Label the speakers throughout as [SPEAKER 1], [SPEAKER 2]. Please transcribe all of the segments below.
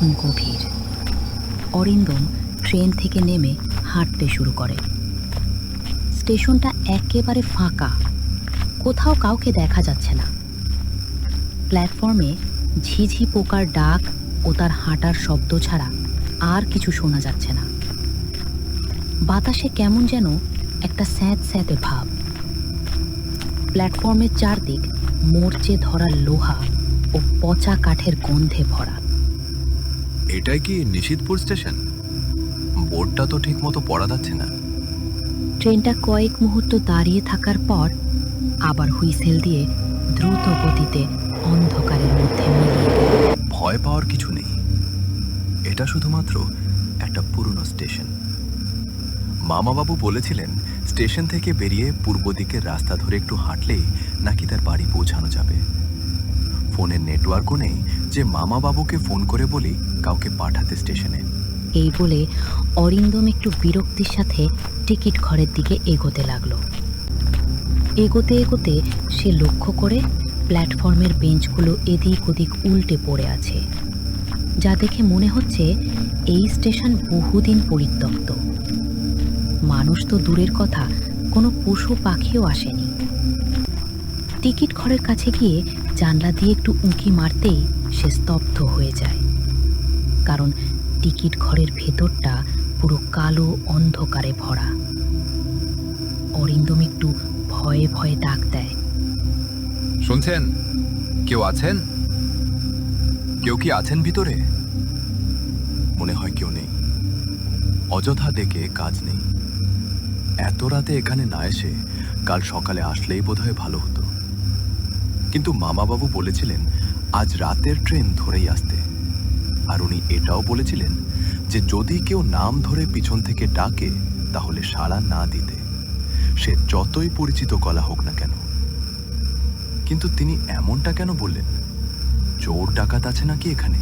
[SPEAKER 1] তখন গভীর। অরিন্দম ট্রেন থেকে নেমে হাঁটতে শুরু করে। স্টেশনটা একেবারে ফাঁকা, কোথাও কাউকে দেখা যাচ্ছে না। প্ল্যাটফর্মে ঝিঝি পোকার ডাক ও তার হাঁটার শব্দ ছাড়া আর কিছু শোনা যাচ্ছে না। বাতাসে কেমন যেন একটা স্যাঁত স্যাঁতে ভাব। প্ল্যাটফর্মের চারদিক মরচে ধরা লোহা ও পচা কাঠের গন্ধে ভরা।
[SPEAKER 2] এটাই কি নিশিতপুর স্টেশন? বোর্ডটা তো ঠিক মতো পড়া যাচ্ছে না।
[SPEAKER 1] ট্রেনটা কয়েক মুহূর্ত দাঁড়িয়ে থাকার পর আবার হুইসেল দিয়ে দ্রুত গতিতে অন্ধকারের মধ্যে মিলিয়ে গেল।
[SPEAKER 2] ভয় পাওয়ার কিছু নেই, এটা শুধুমাত্র একটা পুরনো স্টেশন। মামাবাবু বলেছিলেন স্টেশন থেকে বেরিয়ে পূর্ব দিকের রাস্তা ধরে একটু হাঁটলেই নাকি তার বাড়ি পৌঁছানো যাবে। ফোনের নেটওয়ার্কও নেই যে মামাবাবুকে ফোন করে বলি কাউকে পাঠাতে স্টেশনে।
[SPEAKER 1] এই বলে অরিন্দম একটু বিরক্তির সাথে টিকিট ঘরের দিকে এগোতে লাগলো। এগোতে এগোতে সে লক্ষ্য করে প্ল্যাটফর্মের বেঞ্চগুলো এদিক ওদিক উল্টে পড়ে আছে, যা দেখে মনে হচ্ছে এই স্টেশন বহুদিন পরিত্যক্ত। মানুষ তো দূরের কথা, কোনো পশু পাখিও আসেনি। টিকিট ঘরের কাছে গিয়ে জানলা দিয়ে একটু উঁকি মারতেই সে স্তব্ধ হয়ে যায়, কারণ টিকিট ঘরের ভেতরটা পুরো কালো অন্ধকারে ভরা। অরিন্দম একটু ভয়ে ভয়ে ডাক দেয়,
[SPEAKER 2] শুনছেন? কেউ আছেন? কেউ কি আছেন ভিতরে? মনে হয় কেউ নেই। অযথা ডেকে কাজ নেই। এত রাতে এখানে না এসে কাল সকালে আসলেই বোধহয় ভালো হতো। কিন্তু মামাবাবু বলেছিলেন আজ রাতের ট্রেন ধরেই আসতে। আর উনি এটাও বলেছিলেন যে যদি কেউ নাম ধরে পিছন থেকে ডাকে তাহলে সাড়া না দিতে, সে যতই পরিচিত গলা হোক না কেন। কিন্তু তিনি এমনটা কেন বললেন? চোর ডাকাত আছে নাকি এখানে?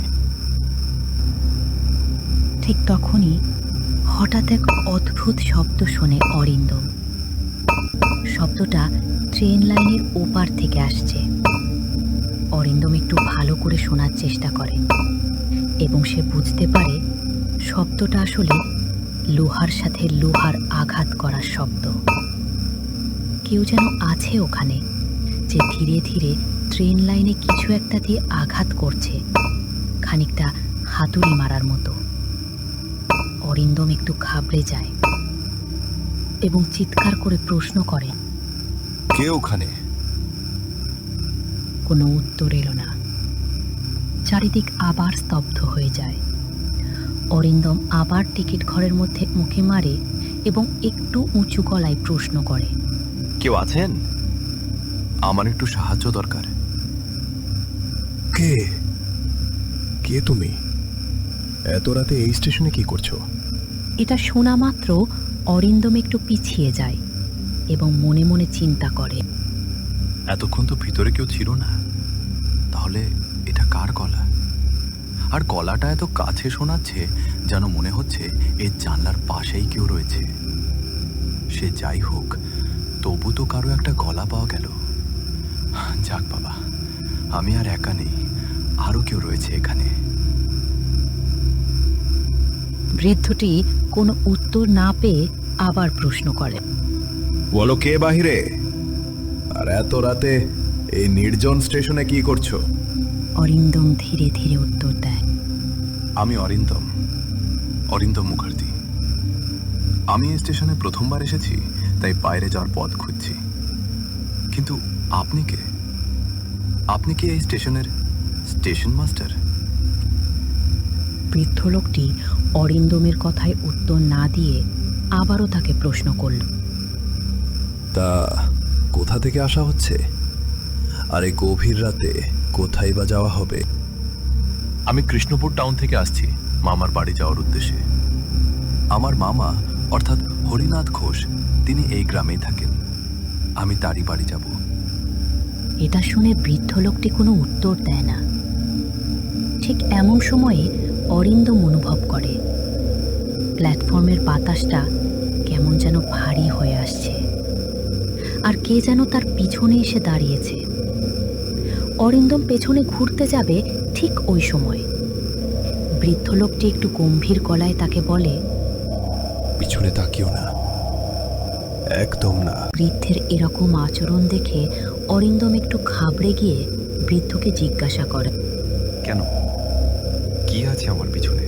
[SPEAKER 1] ঠিক তখনই হঠাৎ এক অদ্ভুত শব্দ শোনে অরিন্দম। শব্দটা ট্রেন লাইনের ওপার থেকে আসছে। অরিন্দম একটু ভালো করে শোনার চেষ্টা করে এবং সে বুঝতে পারে শব্দটা আসলে লোহার সাথে লোহার আঘাত করার শব্দ। কেউ যেন আছে ওখানে, যে ধীরে ধীরে ট্রেন লাইনে কিছু একটা দিয়ে আঘাত করছে, খানিকটা হাতুড়ি মারার মতো। অরিন্দম একটু ঘাবড়ে যায় এবং চিৎকার করে প্রশ্ন করে,
[SPEAKER 2] কে ওখানে?
[SPEAKER 1] কোনো উত্তর এলো না। চারিদিক আবার স্তব্ধ হয়ে যায়। অরিন্দম আবার টিকিট ঘরের মধ্যে মুখে মারে এবং একটু উঁচু গলায় প্রশ্ন করে,
[SPEAKER 2] কেউ আছেন? আমার একটু সাহায্য দরকার।
[SPEAKER 3] কে কে তুমি? এত রাতে এই স্টেশনে কি করছো?
[SPEAKER 1] এটা শোনা মাত্র অরিন্দম একটু পিছিয়ে যায় এবং মনে মনে চিন্তা করে,
[SPEAKER 2] এতক্ষণ তো ভিতরে কেউ ছিল না, তাহলে এটা কার গলা? আর গলাটা এত কাছে শোনাচ্ছে যেন মনে হচ্ছে এই জানলার পাশেই কেউ রয়েছে। সে যাই হোক, তবু তো কারো একটা গলা পাওয়া গেল। যাক বাবা, আমি আর একা নেই, আরো কেউ রয়েছে এখানে।
[SPEAKER 1] বৃদ্ধটি কোনো উত্তর না পেয়ে আবার প্রশ্ন করে,
[SPEAKER 3] বলো, কে বাহিরে? আর এত রাতে এই নির্জন স্টেশনে কি করছো?
[SPEAKER 1] অরিন্দম ধীরে ধীরে উত্তর দেয়,
[SPEAKER 2] আমি অরিন্দম মুখার্জি। আমি এই স্টেশনে প্রথমবার এসেছি, তাই বাইরে যাওয়ার পথ খুঁজছি। কিন্তু আপনি কে? আপনি কি এই স্টেশনের স্টেশন মাস্টার?
[SPEAKER 1] বৃদ্ধ লোকটি অরিন্দমের কথায় উত্তর না দিয়ে আবারও তাকে প্রশ্ন করল,
[SPEAKER 3] তা কোথা থেকে আসা হচ্ছে? আর এই গভীর রাতে কোথায় বা যাওয়া হবে?
[SPEAKER 2] আমি কৃষ্ণপুর টাউন থেকে আসছি মামার বাড়ি যাওয়ার উদ্দেশ্যে। আমার মামা অর্থাৎ হরিনাথ ঘোষ, তিনি এই গ্রামেই থাকেন। আমি তারই বাড়ি যাব।
[SPEAKER 1] এটা শুনে বৃদ্ধ লোকটি কোনো উত্তর দেয় না। ঠিক এমন সময়ে অরিন্দম অনুভব করে প্ল্যাটফর্মের বাতাসটা কেমন যেন ভারী হয়ে আসছে, আর কে যেন তার পিছনে এসে দাঁড়িয়েছে। অরিন্দম পেছনে ঘুরতে যাবে ঠিক ওই সময় বৃদ্ধ লোকটি একটু গম্ভীর গলায় তাকে বলে,
[SPEAKER 3] পিছনে তাকিও না, একদম না।
[SPEAKER 1] বৃদ্ধের এরকম আচরণ দেখে অরিন্দম একটু ঘাবড়ে গিয়ে বৃদ্ধকে জিজ্ঞাসা করে,
[SPEAKER 2] কেন? কি আছে আমার পিছনে?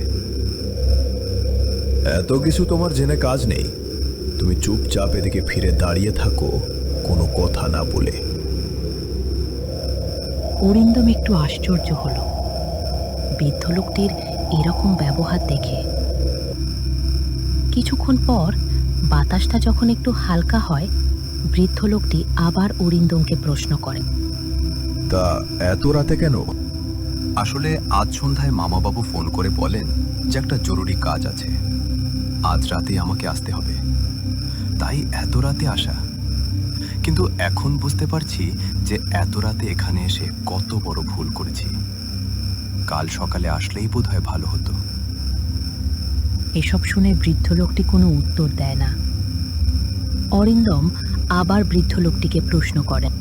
[SPEAKER 3] এত কিছু তোমার জেনে কাজ নেই। তুমি চুপচাপ এদিকে ফিরে দাঁড়িয়ে থাকো, কোনো কথা না বলে।
[SPEAKER 1] অরিন্দম একটু আশ্চর্য হলো বৃদ্ধ লোকটির এরকম ব্যবহার দেখে। কিছুক্ষণ পর বাতাসটা যখন একটু হালকা হয়, বৃদ্ধ লোকটি আবার অরিন্দমকে প্রশ্ন করে,
[SPEAKER 3] তা এত রাতে কেন?
[SPEAKER 2] আসলে আজ সন্ধ্যায় মামাবাবু ফোন করে বলেন যে একটা জরুরি কাজ আছে, আজ রাতে আমাকে আসতে হবে, তাই এত রাতে আসা। কিন্তু এখন বুঝতে পারছি যে এত রাতে এখানে এসে কত বড় ভুল করেছি। কাল সকালে আসলেই বোধহয় ভালো হতো।
[SPEAKER 1] এসব শুনে বৃদ্ধ লোকটি কোনো উত্তর দেয় না। অরিন্দম আবার বৃদ্ধ লোকটিকে প্রশ্ন করেন,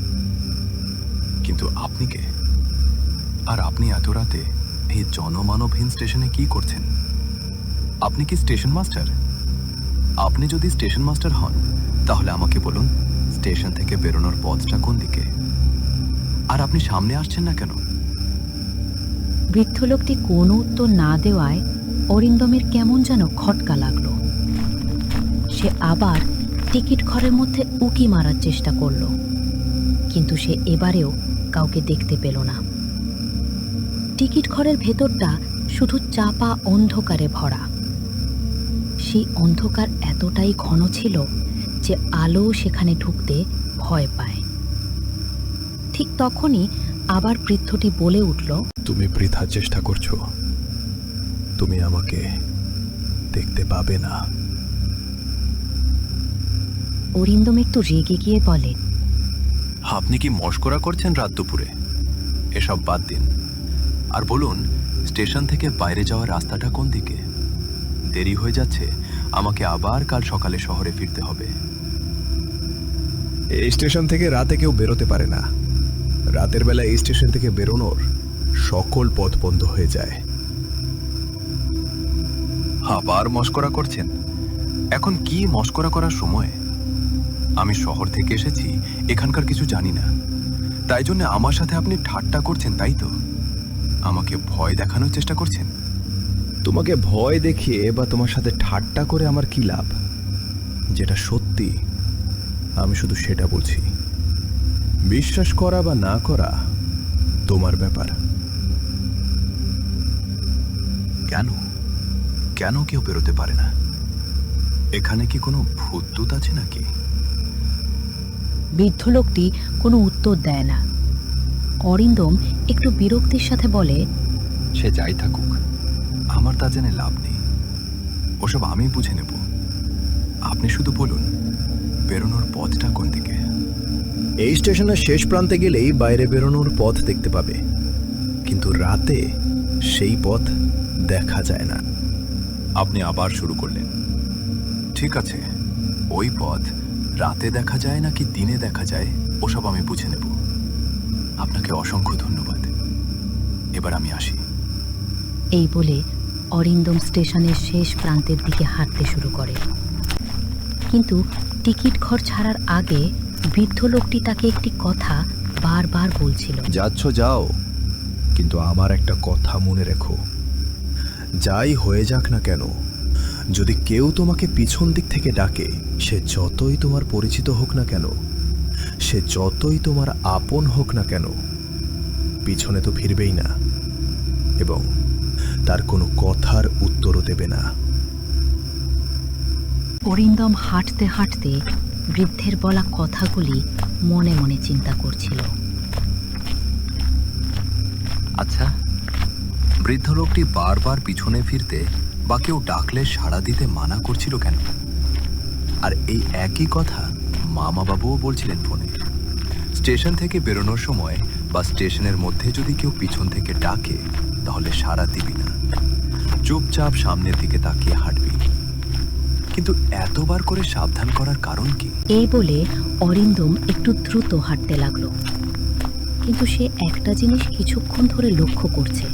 [SPEAKER 2] কিন্তু আপনি কে? আর আপনি এত রাতে এই জনমানবহীন স্টেশনে কি করছেন? আপনি কি স্টেশন মাস্টার? আপনি যদি স্টেশন মাস্টার হন তাহলে আমাকে বলুন স্টেশন থেকে বেরোনোর পথটা কোন দিকে? আর আপনি সামনে আসছেন না কেন?
[SPEAKER 1] বৃদ্ধ লোকটি কোনো উত্তর না দেওয়ায় অরিন্দমের কেমন যেন খটকা লাগলো। সে আবার টিকিট ঘরের মধ্যে উকি মারার চেষ্টা করল, কিন্তু সে এবারেও কাউকে দেখতে পেল না। টিকিট ঘরের ভেতরটা শুধু চাপা অন্ধকারে ভরা। সেই অন্ধকার এতটাই ঘন ছিল যে আলো সেখানে ঢুকতে ভয় পায়। ঠিক তখনই আবার বৃদ্ধটি বলে উঠল,
[SPEAKER 3] তুমি বৃথা চেষ্টা করছো, তুমি আমাকে দেখতে পাবে না।
[SPEAKER 1] অরিন্দম একটু রেগে গিয়ে বলে,
[SPEAKER 2] আপনি কি মশকরা করছেন রাত দুপুরে? এসব বাদ দিন আর বলুন স্টেশন থেকে বাইরে যাওয়ার রাস্তাটা কোন দিকে? দেরি হয়ে যাচ্ছে, আমাকে আবার কাল সকালে শহরে ফিরতে হবে।
[SPEAKER 3] এই স্টেশন থেকে রাতে কেউ বেরোতে পারে না। রাতের বেলা এই স্টেশন থেকে বেরোনোর সকল পথ বন্ধ হয়ে যায়।
[SPEAKER 2] আবার মশকরা করছেন? এখন কি মশকরা করার সময়? আমি শহর থেকে এসেছি, এখানকার কিছু জানি না, তাই জন্য আমার সাথে আপনি ঠাট্টা করছেন, তাই তো? আমাকে ভয় দেখানোর চেষ্টা করছেন?
[SPEAKER 3] তোমাকে ভয় দেখিয়ে বা তোমার সাথে ঠাট্টা করে আমার কি লাভ? যেটা সত্যি আমি শুধু সেটা বলছি। বিশ্বাস করা বা না করা তোমার ব্যাপার।
[SPEAKER 2] কেন কেন কেউ বেরোতে পারে না? এখানে কি কোনো ভূতদূত আছে নাকি?
[SPEAKER 1] বৃদ্ধ লোকটি কোনো উত্তর দেয় না। অরিন্দম একটু বিরক্তির সাথে বলে,
[SPEAKER 2] সে যাই থাকুক, আমার তা জেনে লাভ নেই। ওসব আমি বুঝে নেব। আপনি শুধু বলুন বেরোনোর পথটা কোন দিকে?
[SPEAKER 3] এই স্টেশনের শেষ প্রান্তে গেলেই বাইরে বেরোনোর পথ দেখতে পাবে, কিন্তু রাতে সেই পথ দেখা যায় না।
[SPEAKER 2] আপনি আবার শুরু করলেন। ঠিক আছে, ওই পথ রাতে দেখা যায় নাকি দিনে দেখা যায় ওসব আমি বুঝে নেব। আপনাকে অসংখ্য ধন্যবাদ। এবার আমি আসি।
[SPEAKER 1] এই বলে অরিন্দম স্টেশনের শেষ প্রান্তের দিকে হাঁটতে শুরু করে। কিন্তু টিকিট ঘর ছাড়ার আগে বৃদ্ধ লোকটি তাকে একটি কথা বারবার বলছিল,
[SPEAKER 3] যাচ্ছ যাও, কিন্তু আমার একটা কথা মনে রেখো। যাই হয়ে যাক না কেন, যদি কেউ তোমাকে পিছন দিক থেকে ডাকে, সে যতই তোমার পরিচিত হোক না কেন, সে যতই তোমার আপন হোক না কেন, পিছনে তো ফিরবেই না এবং তার কোনো কথার উত্তরও দেবে না।
[SPEAKER 1] অরিন্দম হাঁটতে হাঁটতে বৃদ্ধের বলা কথাগুলি মনে মনে চিন্তা করছিল।
[SPEAKER 2] আচ্ছা, বৃদ্ধ লোকটি বারবার পিছনে ফিরতে বা কেউ ডাকলে সাড়া দিতে মানা করছিল কেন? আর এই একই কথা মামাবাবুও বলছিলেন ফোনে। স্টেশন থেকে বেরোনোর সময় বা স্টেশনের মধ্যে যদি কেউ পিছন থেকে ডাকে তাহলে সাড়া দিবি না, চুপচাপ সামনের দিকে তাকিয়ে হাঁটবি। কিন্তু এতবার করে সাবধান করার কারণ কি?
[SPEAKER 1] এই বলে অরিন্দম একটু দ্রুত হাঁটতে লাগলো। কিন্তু সে একটা জিনিস কিছুক্ষণ ধরে লক্ষ্য করছে,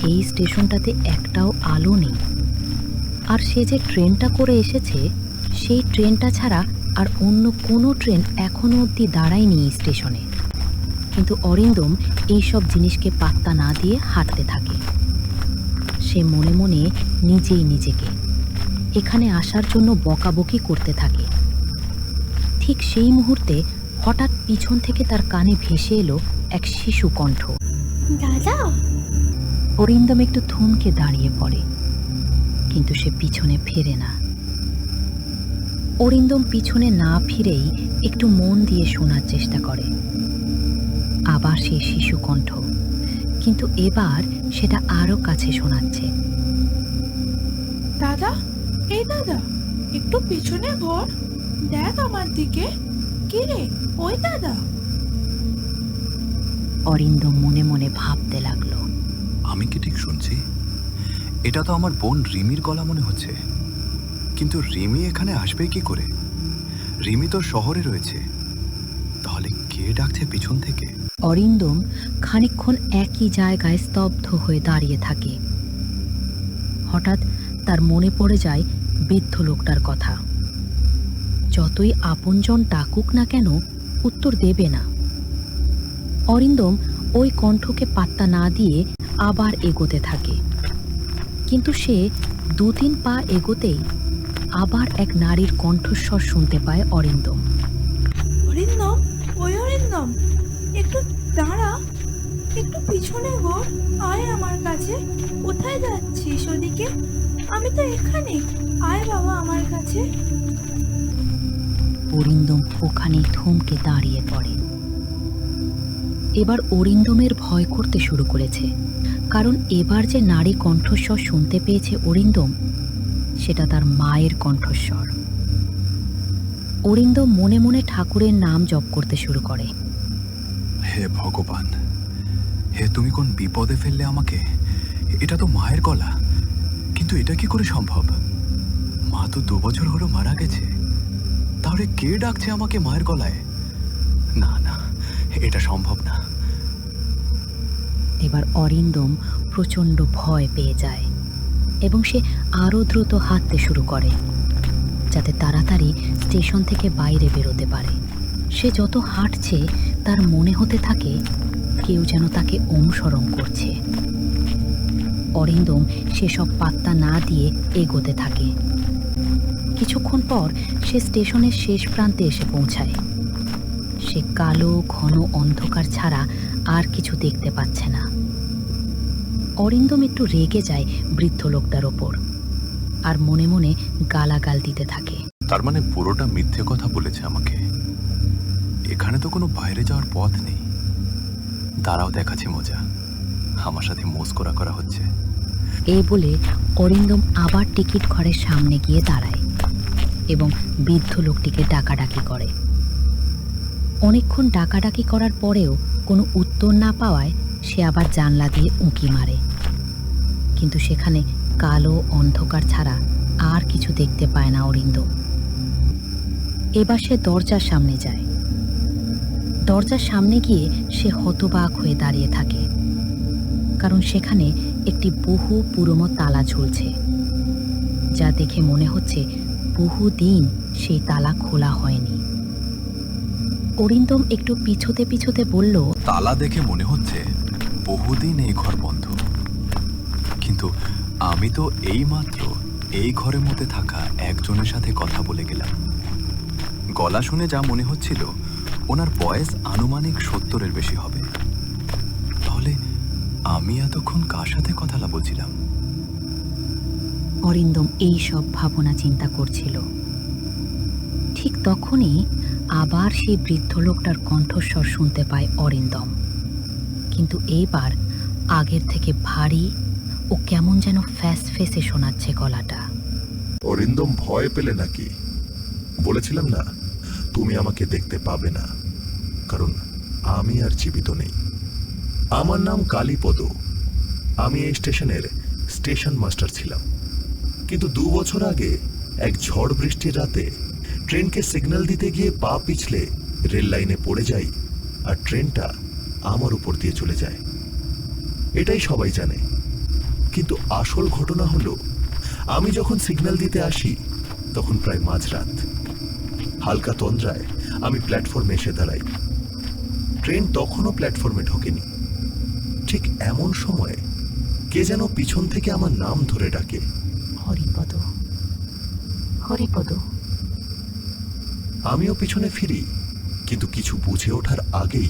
[SPEAKER 1] এই স্টেশনটাতে একটাও আলো নেই। আর সে যে ট্রেনটা করে এসেছে সেই ট্রেনটা ছাড়া আর অন্য কোনো ট্রেন এখনো অবধি দাঁড়ায়নি এই স্টেশনে। কিন্তু অরিন্দম এইসব জিনিসকে পাত্তা না দিয়ে হাঁটতে থাকে। সে মনে মনে নিজেই নিজেকে এখানে আসার জন্য বকাবকি করতে থাকে। ঠিক সেই মুহূর্তে হঠাৎ পিছন থেকে তার কানে ভেসে এলো এক শিশু কণ্ঠ।
[SPEAKER 4] দাদা,
[SPEAKER 1] অরিন্দম একটু থমকে দাঁড়িয়ে পড়ে, কিন্তু সে পিছনে ফেরে না। অরিন্দম পিছনে না ফিরেই একটু মন দিয়ে শোনার চেষ্টা করে। আবার সেই শিশু কণ্ঠ, কিন্তু এবার সেটা আরো কাছে শোনাচ্ছে।
[SPEAKER 4] দাদা, এই দাদা, একটু পিছনে ঘর, দেখ আমার দিকে। কি রে, ওই দাদা?
[SPEAKER 1] অরিন্দম মনে মনে ভাবতে লাগলো,
[SPEAKER 2] আমি কি ঠিক শুনছি? এটা তো আমার বোন রিমির গলা মনে হচ্ছে। কিন্তু রিমি এখানে আসবে কি করে? রিমি তো শহরে রয়েছে। তাহলে কে ডাকছে পিছন থেকে?
[SPEAKER 1] অরিন্দম খানিকক্ষণ একই জায়গায় স্তব্ধ হয়ে দাঁড়িয়ে থাকে। হঠাৎ তার মনে পড়ে যায় বৃদ্ধ লোকটার কথা। যতই আপনজন ডাকুক না কেন, উত্তর দেবে না। অরিন্দম ওই কণ্ঠকে পাত্তা না দিয়ে আবার এগোতে থাকে। কিন্তু সে 2-3 পা এগোতেই আবার এক নারীর কণ্ঠস্বর শুনতে পায় অরিন্দম।
[SPEAKER 4] অরিন্দম, ওই অরিন্দম, একটু দাঁড়া, একটু পিছনে ঘর, আয় আমার কাছে। কোথায় যাচ্ছিস ওদিকে? আমি তো এখানে, আয় বাবা আমার কাছে।
[SPEAKER 1] অরিন্দম ওখানেই থমকে দাঁড়িয়ে পড়ে। এবার অরিন্দমের ভয় করতে শুরু করেছে, কারণ এবার যে নারী কণ্ঠস্বর শুনতে পেয়েছে অরিন্দম, সেটা তার মায়ের কণ্ঠস্বর। অরিন্দম মনে মনে ঠাকুরের নাম জপ করতে শুরু করে।
[SPEAKER 2] হে ভগবান, হে তুমি কোন বিপদে ফেললে আমাকে? এটা তো মায়ের গলা, কিন্তু এটা কি করে সম্ভব? মা তো 2 বছর হলো মারা গেছে। তাহলে কে ডাকছে আমাকে মায়ের গলায়? না না, এটা সম্ভব না।
[SPEAKER 1] এবার অরিন্দম প্রচণ্ড ভয় পেয়ে যায় এবং সে আরও দ্রুত হাঁটতে শুরু করে, যাতে তাড়াতাড়ি স্টেশন থেকে বাইরে বেরোতে পারে। সে যত হাঁটছে তার মনে হতে থাকে কেউ যেন তাকে অনুসরণ করছে। অরিন্দম সেসব পাত্তা না দিয়ে এগোতে থাকে। কিছুক্ষণ পর সে স্টেশনের শেষ প্রান্তে এসে পৌঁছায়। সে কালো ঘন অন্ধকার ছাড়া আর কিছু দেখতে পাচ্ছে না। অরিন্দম একটু রেগে যায় বৃদ্ধ লোকটার ওপর, আর মনে মনে গালাগাল দিতে থাকে।
[SPEAKER 2] তার মানে পুরোটা মিথ্যে কথা বলেছে আমাকে। এখানে তো কোনো বাইরে যাওয়ার পথ নেই। দাঁড়াও, দেখাচ্ছি মজা। আমার সাথে মস্করা করা হচ্ছে।
[SPEAKER 1] এই বলে অরিন্দম আবার টিকিট ঘরের সামনে গিয়ে দাঁড়ায় এবং বৃদ্ধ লোকটিকে ডাকাডাকি করে। অনেকক্ষণ ডাকাডাকি করার পরেও কোনো উত্তর না পাওয়ায় সে আবার জানলা দিয়ে উঁকি মারে, কিন্তু সেখানে কালো অন্ধকার ছাড়া আর কিছু দেখতে পায় না অরিন্দম। এবার সে দরজার সামনে যায়। দরজার সামনে গিয়ে সে হতবাক হয়ে দাঁড়িয়ে থাকে, কারণ সেখানে একটি বহু পুরনো তালা ঝুলছে, যা দেখে মনে হচ্ছে বহুদিন সেই তালা খোলা হয়নি। অরিন্দম একটু পিছোতে পিছোতে বলল,
[SPEAKER 2] তালা দেখে মনে হচ্ছে বহুদিন এই ঘর বন্ধ। কিন্তু আমি তো এইমাত্র এই ঘরের মধ্যে থাকা একজনের সাথে কথা বলে গেলাম। গলা শুনে যা মনে হচ্ছিল ওনার বয়স আনুমানিক 70-এর বেশি হবে। তাহলে আমি এতক্ষণ কার সাথে কথা বলছিলাম?
[SPEAKER 1] অরিন্দম এই সব ভাবনা চিন্তা করছিল। ঠিক তখনই আবার সেই বৃদ্ধ লোকটার কণ্ঠস্বর শুনতে পায় অরিন্দম, কিন্তু এইবার আগের থেকে ভারী ও কেমন যেন ফ্যাস ফেসে শোনাচ্ছে গলাটা।
[SPEAKER 5] অরিন্দম, ভয় পেলে নাকি? বলেছিলাম না তুমি আমাকে দেখতে পাবে না, কারণ আমি আর জীবিত নেই। আমার নাম কালীপদ। আমি এই স্টেশনের স্টেশন মাস্টার ছিলাম। কিন্তু 2 বছর আগে এক ঝড় বৃষ্টির রাতে ট্রেনকে সিগন্যাল দিতে গিয়ে পা পিছলে রেল লাইনে পড়ে যাই, আর ট্রেনটা আমার উপর দিয়ে চলে যায়। এটাই সবাই জানে, কিন্তু আসল ঘটনা হলো, আমি যখন সিগন্যাল দিতে আসি তখন প্রায় মাঝরাত। হালকা তন্দ্রায় আমি প্ল্যাটফর্মে এসে দাঁড়াই। ট্রেন তখনও প্ল্যাটফর্মে ঢোকেনি। ঠিক এমন সময় কে যেন পিছন থেকে আমার নাম ধরে ডাকে।
[SPEAKER 1] হরিপদ, হরিপদ।
[SPEAKER 5] আমিও পিছনে ফিরি, কিন্তু কিছু বুঝে ওঠার আগেই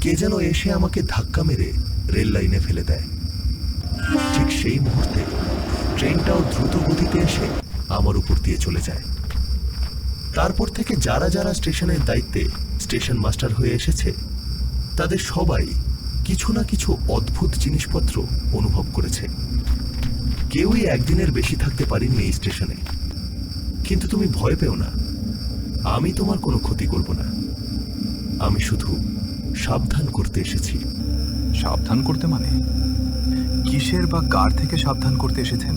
[SPEAKER 5] কে যেন এসে আমাকে ধাক্কা মেরে রেল লাইনে ফেলে দেয়। ঠিক সেই মুহূর্তে ট্রেনটাও দ্রুত গতিতে এসে আমার উপর দিয়ে চলে যায়। তারপর থেকে যারা যারা স্টেশনের দায়িত্বে স্টেশন মাস্টার হয়ে এসেছে, তাদের সবাই কিছু না কিছু অদ্ভুত জিনিসপত্র অনুভব করেছে। কেউই একদিনের বেশি থাকতে পারেনি এই স্টেশনে। কিন্তু তুমি ভয় পেও না, আমি তোমার কোনো ক্ষতি করব না। আমি শুধু সাবধান করতে এসেছি।
[SPEAKER 2] সাবধান করতে মানে? কিসের বা কার থেকে সাবধান করতে এসেছেন?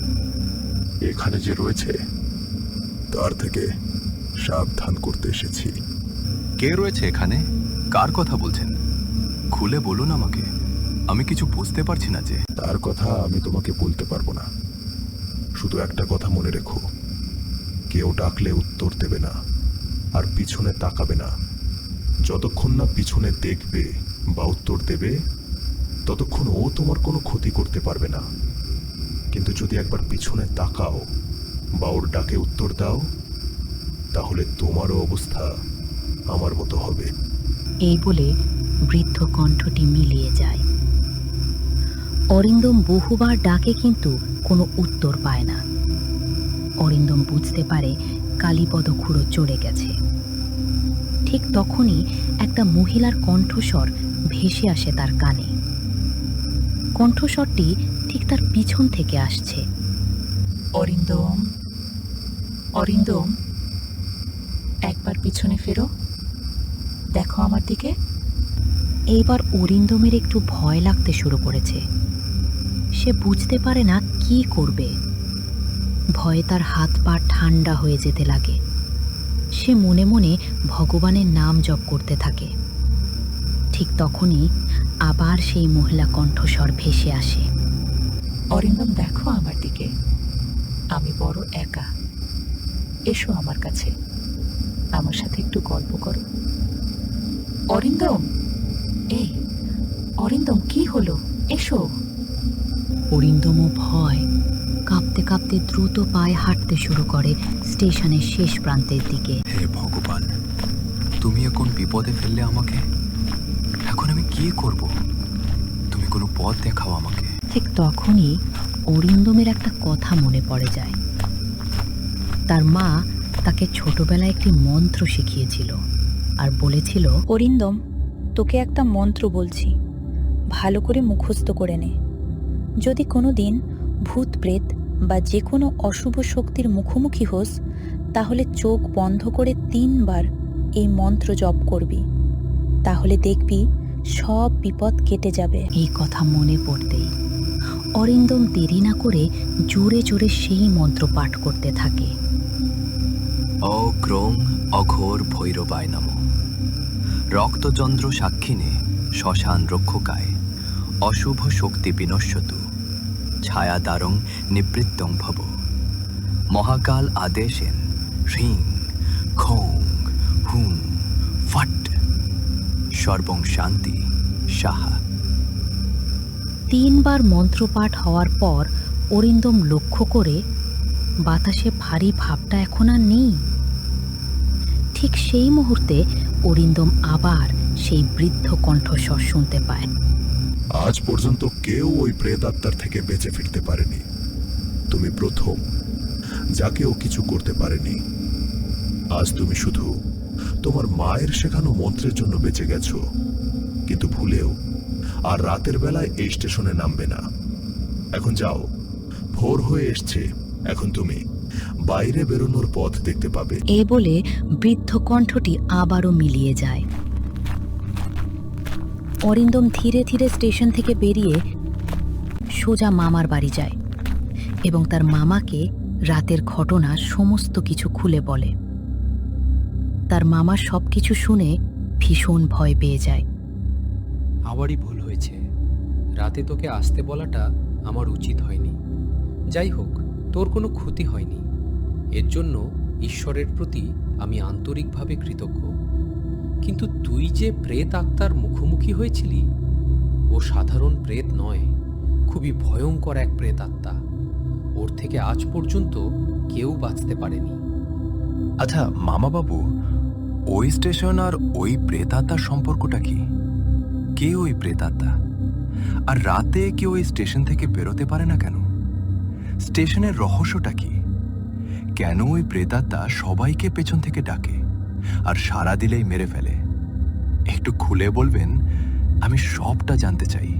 [SPEAKER 5] এখানে যে রয়েছে তার থেকে সাবধান করতে এসেছি।
[SPEAKER 2] কে রয়েছে এখানে? কার কথা বলছেন? খুলে বলুন আমাকে, আমি কিছু বুঝতে পারছি না যে।
[SPEAKER 5] তার কথা আমি তোমাকে বলতে পারবো না। শুধু একটা কথা মনে রেখো, কেউ ডাকলে উত্তর দেবে না আর পিছনে তাকাবে না। যতক্ষণ না পিছনে দেখবে বা উত্তর দেবে, ততক্ষণ ও তোমার কোনো ক্ষতি করতে পারবে না। কিন্তু যদি একবার পিছনে তাকাও বা ওর ডাকে উত্তর দাও, তাহলে তোমারও অবস্থা আমার মতো হবে।
[SPEAKER 1] এই বলে বৃদ্ধ কণ্ঠটি মিলিয়ে যায়। অরিন্দম বহুবার ডাকে, কিন্তু কোনো উত্তর পায় না। অরিন্দম বুঝতে পারে কালীপদ খুড়ো চলে গেছে। ঠিক তখনই একটা মহিলার কণ্ঠস্বর ভেসে আসে তার কানে। কণ্ঠস্বরটি ঠিক তার পিছন থেকে আসছে।
[SPEAKER 6] অরিন্দম, অরিন্দম, একবার পিছনে ফেরো, দেখো আমার দিকে।
[SPEAKER 1] এইবার অরিন্দমের একটু ভয় লাগতে শুরু করেছে। সে বুঝতে পারে না কি করবে। ভয়ে তার হাত পা ঠান্ডা হয়ে যেতে লাগে। সে মনে মনে ভগবানের নাম জপ করতে থাকে। ঠিক তখনই আবার সেই মহিলা কণ্ঠস্বর ভেসে আসে।
[SPEAKER 6] অরিন্দম, দেখো আমার দিকে, আমি বড় একা, এসো আমার কাছে, আমার সাথে একটু গল্প করো। অরিন্দম, এই অরিন্দম, কি হলো? এসো।
[SPEAKER 1] অরিন্দমও ভয় কাঁপতে কাঁপতে দ্রুত পায়ে হাঁটতে শুরু করে স্টেশনের শেষ প্রান্তের দিকে।
[SPEAKER 2] হে ভগবান, তুমি এখন বিপদে ফেললে আমাকে। এখন আমি কি করব? তুমি কোনো পথ দেখাও আমাকে।
[SPEAKER 1] ঠিক তখনই অরিন্দমের একটা কথা মনে পড়ে যায়। তার মা তাকে ছোটবেলায় একটি মন্ত্র শিখিয়েছিল আর বলেছিল,
[SPEAKER 7] অরিন্দম, তোকে একটা মন্ত্র বলছি, ভালো করে মুখস্থ করে নে। যদি কোনো দিন ভূত প্রেত বা যে কোনো অশুভ শক্তির মুখোমুখি হোস, তাহলে চোখ বন্ধ করে 3 বার এই মন্ত্র জপ করবি, তাহলে দেখবি সব বিপদ কেটে যাবে।
[SPEAKER 1] এই কথা মনে পড়তেই অরিন্দম দেরি না করে জোরে জোরে সেই মন্ত্র পাঠ করতে থাকে।
[SPEAKER 2] অগ্রং অঘোর ভৈরবায় নমঃ। রক্তচন্দ্র সাক্ষিণে শ্মশান রক্ষকায় অশুভ শক্তি বিনশ্যতু ছায়াদারং নিবৃত্তং ভব। মহাকাল আদেশেন হ্রিং খোং হুং ফট সর্বং শান্তি সাহা।
[SPEAKER 1] 3 বার মন্ত্রপাঠ হওয়ার পর অরিন্দম লক্ষ্য করে বাতাসে ভারী ভাবটা এখন আর নেই। ঠিক সেই মুহূর্তে অরিন্দম আবার সেই বৃদ্ধ কণ্ঠস্বর শুনতে পায়।
[SPEAKER 5] আজ পর্যন্ত কেউ ওই প্রেতাত্মার থেকে বেঁচে ফিরতে পারেনি। তুমি প্রথম, যাকে ও কিছু করতে পারেনি। আজ তুমি শুধু তোমার মায়ের শেখানো মন্ত্রের জন্য বেঁচে গেছো, কিন্তু ভুলেও আর রাতের বেলায় এই স্টেশনে নামবে না। এখন যাও, ভোর হয়ে এসছে। এখন তুমি বাইরে বেরোনোর পথ দেখতে পাবে।
[SPEAKER 1] এ বলে বৃদ্ধ কণ্ঠটি আবারও মিলিয়ে যায়। অরিন্দম ধীরে ধীরে স্টেশন থেকে বেরিয়ে সোজা মামার বাড়ি যায় এবং তার মামাকে রাতের ঘটনা সমস্ত কিছু খুলে বলে। তার মামা সব কিছু শুনে ভীষণ ভয় পেয়ে যায়।
[SPEAKER 8] আমারই ভুল হয়েছে, রাতে তোকে আসতে বলাটা আমার উচিত হয়নি। যাই হোক, তোর কোনো ক্ষতি হয়নি। এর জন্য ঈশ্বরের প্রতি আমি আন্তরিকভাবে কৃতজ্ঞ। কিন্তু তুই যে প্রেত আত্মার মুখোমুখি হয়েছিলি, ও সাধারণ প্রেত নয়, খুবই ভয়ঙ্কর এক প্রেত আত্মা। ওর থেকে আজ পর্যন্ত কেউ বাঁচতে পারেনি।
[SPEAKER 2] আচ্ছা মামাবাবু, ওই স্টেশন আর ওই প্রেতাত্মার সম্পর্কটা কি? কে ওই প্রেতাত্মা? আর রাতে কেউ ওই স্টেশন থেকে বেরোতে পারে না কেন? স্টেশনের রহস্যটা কি? কেন ওই প্রেতাত্মা সবাইকে পেছন থেকে ডাকে আর সাড়া দিলেই মেরে ফেলে? একটু খুলে বলবেন, আমি সবটা জানতে চাই।